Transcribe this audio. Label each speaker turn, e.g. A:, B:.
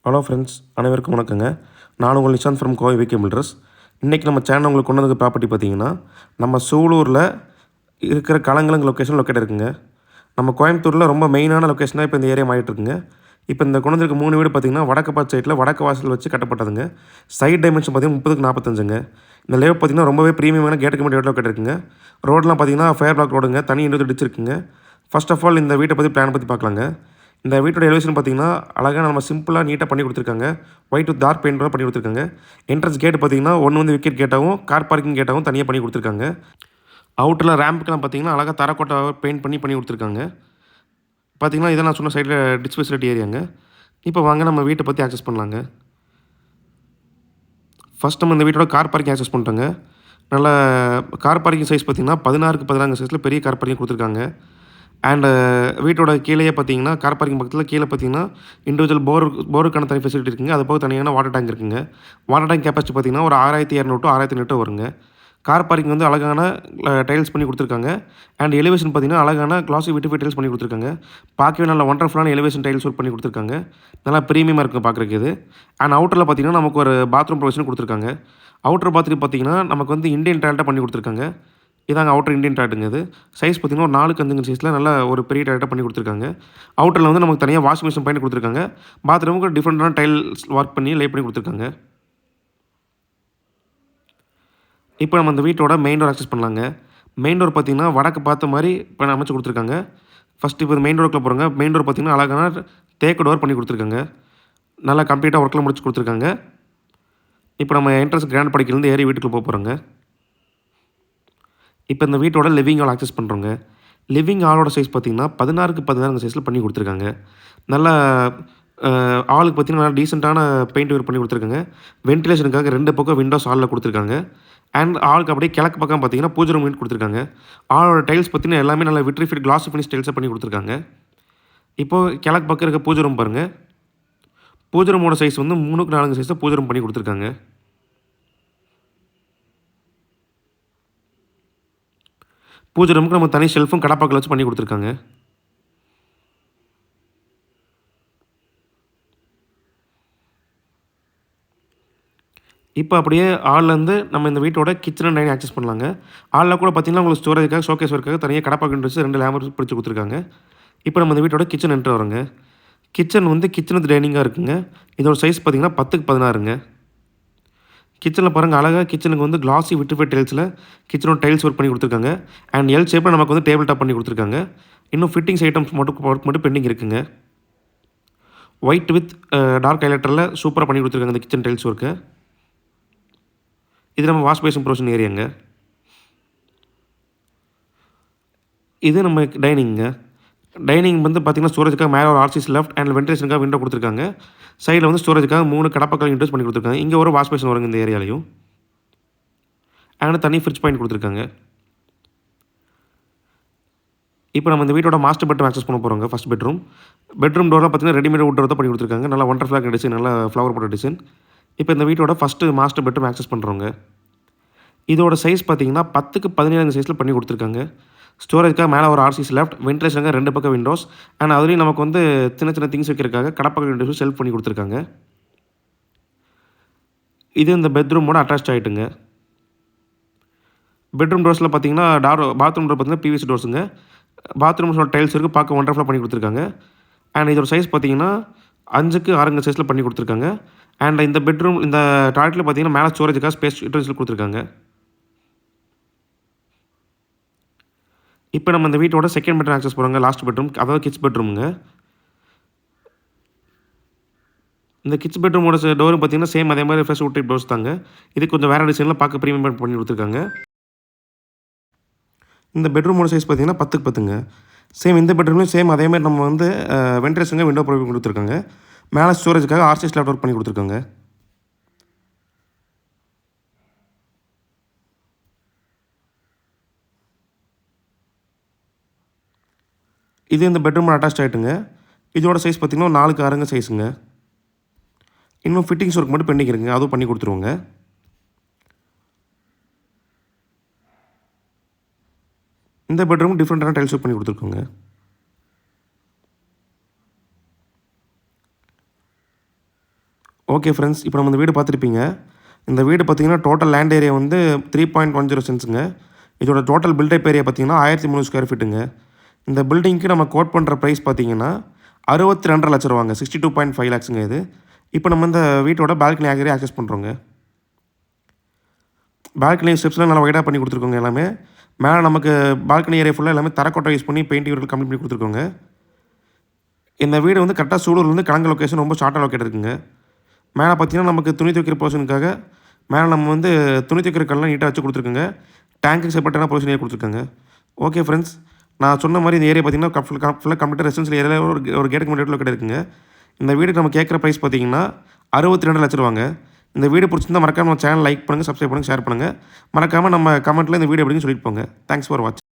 A: Hello friends, அனைவருக்கும் வணக்கங்க. நான் உங்கள் Nishanth from Kovai VK builders. இன்றைக்கி நம்ம சேனல் உங்களுக்கு கொண்டு வந்த ப்ராப்பர்ட்டி பார்த்தீங்கன்னா, நம்ம சூலூரில் இருக்கிற கலங்கலங்க லொக்கேஷன் லொக்கேட் இருக்குங்க. நம்ம கோயம்புத்தூரில் ரொம்ப மெயினான லொக்கேஷனாக இப்போ இந்த ஏரியா மாறிட்டு இருக்குங்க. இப்போ இந்த கொண்டு வந்திருக்க 3 வீடு பார்த்தீங்கன்னா, வடக்கு பார்த்த சைடில் வடக்கு வாசல் வச்சு கட்டப்பட்டதுங்க. சைட் டைமென்ஷன் பார்த்தீங்கன்னா 30க்கு 45ங்க. இந்த லேஅவுட் பார்த்தீங்கன்னா ரொம்பவே ப்ரீமியமான கேட்டுக்கு மட்டும் ரோட்டில் லொக்கேட் இருக்குங்க. ரோடெலாம் பார்த்தீங்கன்னா ஃபேர் பிளாக் ரோடுங்க, தனி இண்டிவிஜுவல் டிச் இருக்குங்க. ஃபர்ஸ்ட் ஆஃப் ஆல் இந்த வீட்டை பற்றி பிளான் பற்றி பார்க்கலாங்க. இந்த வீட்டோட எலிவேஷன் பார்த்தீங்கன்னா அழகாக நம்ம சிம்பிளாக நீட்டாக பண்ணி கொடுத்துருக்காங்க. ஒயிட் வித் டார்க் பெயிண்டோட பண்ணி கொடுத்துருக்காங்க. என்ட்ரன்ஸ் கேட் பார்த்தீங்கன்னா ஒன்று வந்து விக்கெட் கேட்டாகவும் கார் பார்க்கிங் கேட்டாகவும் தனியாக பண்ணி கொடுத்துருக்காங்க. அவுட்டரில் ரேம்புக்கெலாம் பார்த்தீங்கன்னா அழகாக தரக்கோட்டை பெயிண்ட் பண்ணி கொடுத்துருக்காங்க. பார்த்தீங்கன்னா இதை நான் சொன்ன சைடில் டிச் ஃபெசிலிட்டி ஏரியாங்க. இப்போ வாங்க நம்ம வீட்டை பற்றி ஆக்சஸ் பண்ணலாங்க. ஃபஸ்ட் நம்ம இந்த வீட்டோட கார் பார்க்கிங் ஆக்சஸ் பண்ணிட்டோங்க. நல்ல கார் பார்க்கிங் சைஸ் பார்த்தீங்கன்னா 16க்கு 16 சைஸில் பெரிய கார் பார்க்கிங் கொடுத்துருக்காங்க. அண்டு வீட்டோட கீழேயே பார்த்தீங்கன்னா கார் பார்க்கிங் பக்கத்தில் கீழே பார்த்தீங்கன்னா இண்டிவிஜுவல் போருக்கான தனி ஃபெசிலிட்டி இருக்குங்க. அது போக தனியான வாட்டர் டேங்க் இருக்குங்க. வாட்டர் டேங்க் கெப்பாசிட்டி பார்த்தீங்கன்னா ஒரு 6200 to 6000 லிட்டர் வருங்க. கார் பார்க்கிங் வந்து அழகான டைல்ஸ் பண்ணி கொடுத்துருக்காங்க. அண்ட் எலிவேஷன் பார்த்தீங்கன்னா அழகான கிளாசி விட்டு டைல்ஸ் பண்ணி கொடுத்துருக்காங்க. பார்க்கவே நல்ல ஒண்டர்ஃபுல்லான எலிவேஷன் டைல்ஸ் ஒர்க் பண்ணி கொடுத்துருக்காங்க. நல்லா ப்ரீமியமாக இருக்கும் பார்க்குறதுக்கு இது. அண்ட் அவுட்டரில் பார்த்தீங்கன்னா நமக்கு ஒரு பாத்ரூம் ப்ரொவிஷன் கொடுத்துருக்காங்க. அவுட்டர் பாத்ரூம் பார்த்தீங்கன்னா நமக்கு வந்து இந்தியன் டாய்லெட்டாக பண்ணி கொடுத்துருக்காங்க. இதாங்க அவுட்டர் இந்தியன் டாய்லெட்டுங்க இது. சைஸ் பார்த்தீங்கன்னா ஒரு 4க்கு 5 சைஸில் நல்ல ஒரு பெரிய டாய்லெட்டாக பண்ணி கொடுத்துருக்காங்க. அவுட்டரில் வந்து நமக்கு தனியாக வாஷிங் மிஷின் பண்ணி கொடுத்துருக்காங்க. பாத்ரூமுக்கு டிஃப்ரெண்ட்டான டைல்ஸ் ஒர்க் பண்ணி லே பண்ணி கொடுத்துருக்காங்க. இப்போ நம்ம இந்த வீட்டோட மெயின் டோர் ஆக்சஸ் பண்ணலாங்க. மெயின் டோர் பார்த்தீங்கன்னா வடக்கு பார்த்த மாதிரி இப்போ அமைச்சு கொடுத்துருக்காங்க. ஃபஸ்ட்டு இப்போ மெயின் டோருக்குள்ள போகிறோங்க. மெயின் டோர் பார்த்தீங்கன்னா அழகான தேக்கு டோர் பண்ணி கொடுத்துருக்காங்க. நல்லா கம்ப்ளீட்டாக ஒர்க்கில் முடிச்சு கொடுத்துருக்காங்க. இப்போ நம்ம என்ட்ரன்ஸ் கிராண்ட் படிக்கிலேருந்து ஏறி வீட்டுக்குள்ளே போகிறோங்க. இப்போ இந்த வீட்டோட லிவிங் ஹால் ஆக்சஸ் பண்ணுறோங்க. லிவிங் ஹாலோட சைஸ் பார்த்தீங்கன்னா 16க்கு 16 சைஸில் பண்ணி கொடுத்துருக்காங்க. நல்லா ஹாலுக்கு பார்த்தீங்கன்னா நல்லா டீசெண்டான பெயிண்ட் ஒர்க் பண்ணி கொடுத்துருக்காங்க. வென்டிலேஷனுக்காக 2 பக்கம் விண்டோஸ் ஹாலில் கொடுத்துருக்காங்க. அண்ட் ஹாலுக்கு அப்படியே கிழக்கு பக்கம் பார்த்தீங்கன்னா பூஜை ரூம் யூனிட் கொடுத்துருக்காங்க. ஹாலோட டைல்ஸ் பார்த்தீங்கன்னா எல்லாமே நல்லா விட்ரிஃபிட் கிளாஸ் ஃபினிஷ் டைல்ஸாக பண்ணி கொடுத்துருக்காங்க. இப்போது கிழக்கு பக்கம் இருக்க பூஜை ரூம் பாருங்கள். பூஜை ரூமோட சைஸ் வந்து 3க்கு 4 சைஸில் பூஜை ரூம் பண்ணி கொடுத்துருக்காங்க. பூஜை ரூமுக்கு நம்ம தனி ஷெல்ஃபும் கடப்பாக்கில் வச்சு பண்ணி கொடுத்துருக்காங்க. இப்போ அப்படியே ஹால்லேருந்து நம்ம இந்த வீட்டோட கிச்சன் அண்ட் டைனிங் ஆக்சஸ் பண்ணலாங்க. ஹாலில் கூட பார்த்தீங்கன்னா உங்களுக்கு ஸ்டோரேஜுக்காக ஷோகேஸ் ஒர்க்காக தனியாக கடப்பாக்கு வச்சு 2 லேம்பர் பிடிச்சி கொடுத்துருக்காங்க. இப்போ நம்ம இந்த வீட்டோட கிச்சன் என்ட்ரு வரோங்க. கிச்சன் வந்து கிச்சன் வித் டைனிங்காக இருக்குங்க. இதோட சைஸ் பார்த்தீங்கன்னா 10க்கு 16ங்க. கிச்சனில் பாருங்கள் அழகாக கிச்சனுக்கு வந்து கிளாசி விட்ரிஃபைட் டைல்ஸில் கிச்சனோட டைல்ஸ் ஒர்க் பண்ணி கொடுத்துருக்காங்க. அண்ட் எல் ஷேப்பில் நமக்கு வந்து டேபிள் டாப் பண்ணி கொடுத்துருக்காங்க. இன்னும் ஃபிட்டிங்ஸ் ஐட்டம்ஸ் மட்டும் பெண்டிங் இருக்குங்க. ஒயிட் வித் டார்க் ஹைலைட்டரில் சூப்பராக பண்ணி கொடுத்துருக்காங்க இந்த கிச்சன் டைல்ஸ் ஒர்க்கு. இது நம்ம வாஷ் பேசின் ப்ரொவிஷன் ஏரியாங்க. இது நம்ம டைனிங்க. டைனிங் வந்து பார்த்திங்கன்னா ஸ்டோரேஜுக்காக மேலே ஒரு ஆர்சிஸ் லெஃப்ட் அண்ட் வென்டிலேஷனுக்காக விண்டோ கொடுத்துருக்காங்க. சைடில் வந்து ஸ்டோரேஜுக்காக 3 கடப்பாக்கள் இன்ட்ரெஸ்ட் பண்ணி கொடுத்துருக்காங்க. இங்கே ஒரு வாஷ் பேஷன் வருங்க இந்த ஏரியாலையும். அண்ட் தனி ஃப்ரிட்ஜ் பாயிண்ட் கொடுத்துருக்காங்க. இப்போ நம்ம இந்த வீட்டோட மாஸ்டர் பெட்ரூம் ஆக்சஸ் பண்ண போகிறோங்க. ஃபஸ்ட் பெட்ரூம் டோர்லாம் பார்த்தீங்கன்னா ரெடிமேட் வுட் டோர் தான் பண்ணி கொடுத்துருக்காங்க. நல்லா ஒண்டர்ஃபுல்லாக டிசைன், நல்லா ஃப்ளவர் போட்ட டிசைன். இப்போ இந்த வீட்டோட ஃபஸ்ட்டு மாஸ்டர் பெட்ரூம் ஆக்சஸ் பண்ணுறோங்க. இதோட சைஸ் பார்த்தீங்கன்னா 10க்கு 17 சைஸில் பண்ணி கொடுத்துருக்காங்க. ஸ்டோரேஜ்க்காக மேலே ஒரு ஆர்சிஸ் லெஃப்ட், வென்டிலேஷனுக்காக 2 பக்கம் விண்டோஸ் அண்ட் அதுலேயும் நமக்கு வந்து சின்ன சின்ன திங்ஸ் வைக்கிறதுக்காக கடப்பக்கம் விண்டோஸும் செல்ஃப் பண்ணி கொடுத்துருக்காங்க. இது இந்த பெட்ரூமோட அட்டாச் ஆகிட்டுங்க. பெட்ரூம் டோர்ஸில் பார்த்தீங்கன்னா பாத்ரூம் டோர் பார்த்தீங்கன்னா பிவிசி டோர்ஸுங்க. பாத்ரூம்ஸோட டைல்ஸ் இருக்குது, பார்க்க ஒண்டர்ஃபுல்லாக பண்ணி கொடுத்துருக்காங்க. அண்ட் இதோட சைஸ் பார்த்தீங்கன்னா 5க்கு 6 சைஸில் பண்ணி கொடுத்துருக்காங்க. அண்ட் இந்த பெட்ரூம் இந்த டாய்லெட்டில் பார்த்தீங்கன்னா மேலே ஸ்டோரேஜுக்காக ஸ்பேஸ் யூட்டிலைஸில் கொடுத்துருக்காங்க. இப்போ நம்ம இந்த வீட்டோட செகண்ட் பெட்ரூம் ஆக்சஸ் போகிறாங்க. லாஸ்ட் பெட்ரூம், அதாவது கிட்ஸ் பெட்ரூமுங்க. இந்த கிட்ஸ் பெட்ரூமோட டோரும் பார்த்தீங்கன்னா சேம் அதே மாதிரி ஃப்ரெஷ் வுட் டைப் டோர்ஸ் தாங்க. இது கொஞ்சம் வேறு டிசைனில் பார்க்க ப்ரீமியம் பண்ணி கொடுத்துருக்காங்க. இந்த பெட்ரூமோட சைஸ் பார்த்தீங்கன்னா 10க்கு 10ங்க. சேம் இந்த பெட்ரூம்லேயும் சேம் அதே மாதிரி நம்ம வந்து வென்டிலேஷனுங்க விண்டோ ப்ரொவைட் கொடுத்துருக்காங்க. மேலே ஸ்டோரேஜுக்காக ஆர்சிஸ் லேப்டாப் ஒர்க் பண்ணி கொடுத்துருக்காங்க. இது இந்த பெட்ரூம் அட்டாச் ஆகிட்டுங்க. இதோட சைஸ் பார்த்திங்கன்னா 4க்கு 6 சைஸுங்க. இன்னும் ஃபிட்டிங்ஸ் ஒர்க் மட்டும் பெண்டிங் இருக்குங்க, அதுவும் பண்ணி கொடுத்துருவோங்க. இந்த பெட்ரூம் டிஃப்ரெண்ட்டான டைல்ஸ் ஒர்க் பண்ணி கொடுத்துருக்கோங்க. ஓகே ஃப்ரெண்ட்ஸ், இப்போ நம்ம இந்த வீடு பார்த்துருப்பீங்க. இந்த வீடு பார்த்தீங்கன்னா டோட்டல் லேண்ட் ஏரியா வந்து 3.10 சென்ட்ஸுங்க. இதோட டோட்டல் பில்டப் ஏரியா பார்த்தீங்கன்னா 1300 ஸ்கொயர் ஃபீட்டுங்க. இந்த பில்டிங்க்கு நம்ம கோட் பண்ணுற ப்ரைஸ் பார்த்தீங்கன்னா 62.5 லட்ச ரூபாங்க. 62.5 லேக்ஸுங்க இது. இப்போ நம்ம இந்த வீட்டோட பால்கனி ஏரியா ஆக்சஸ் பண்ணுறோங்க. பால்கனி ஸ்டெப்ஸ்லாம் நல்லா வைடாக பண்ணி கொடுத்துருக்கோங்க எல்லாமே. மேலே நமக்கு பால்கனி ஏரியா ஃபுல்லாக எல்லாமே தரக்கோட்டை யூஸ் பண்ணி பெயிண்டிங் ஒர்க் கம்ப்ளீட் பண்ணி கொடுத்துருக்கோங்க. இந்த வீடு வந்து கரெக்டாக சூலூர்லேருந்து கலங்க லொக்கேஷன் ரொம்ப ஷார்ட்டாக லொக்கேட் இருக்குங்க. மேலே பார்த்தீங்கன்னா நமக்கு துணி துவைக்கிற போர்ஷனுக்காக மேலே நம்ம வந்து துணி துவைக்கிற கல்லாம் நீட்டாக வச்சு கொடுத்துருக்குங்க. டேங்க்கு செப்பரேட்டான பொசிஷன் ஏரியா கொடுத்துருக்காங்க. ஓகே ஃப்ரெண்ட்ஸ், நான் சொன்ன மாதிரி இந்த ஏரியா பார்த்தீங்கன்னா ஃபுல்லாக கம்ப்ளீட்டாக ரெசிடென்ஷியல் ஏரியாவில் ஒரு கேட்டுக்கு முன்னாடி லொக்கேட் இருக்குங்க. இந்த வீடுக்கு நம்ம கேட்குற ப்ரைஸ் பார்த்தீங்கன்னா 62 லட்ச ரூபாங்க. இந்த வீடு பிடிச்சிருந்தா மறக்காம நம்ம சேனல் லைக் பண்ணுங்கள், சப்ஸ்கிரைப் பண்ணுங்கள், ஷேர் பண்ணுங்கள். மறக்காமல் நம்ம கமெண்ட்டில் இந்த வீடியோ எப்படின்னு சொல்லிட்டு போங்க. தேங்க்ஸ் ஃபார் வாட்சிங்.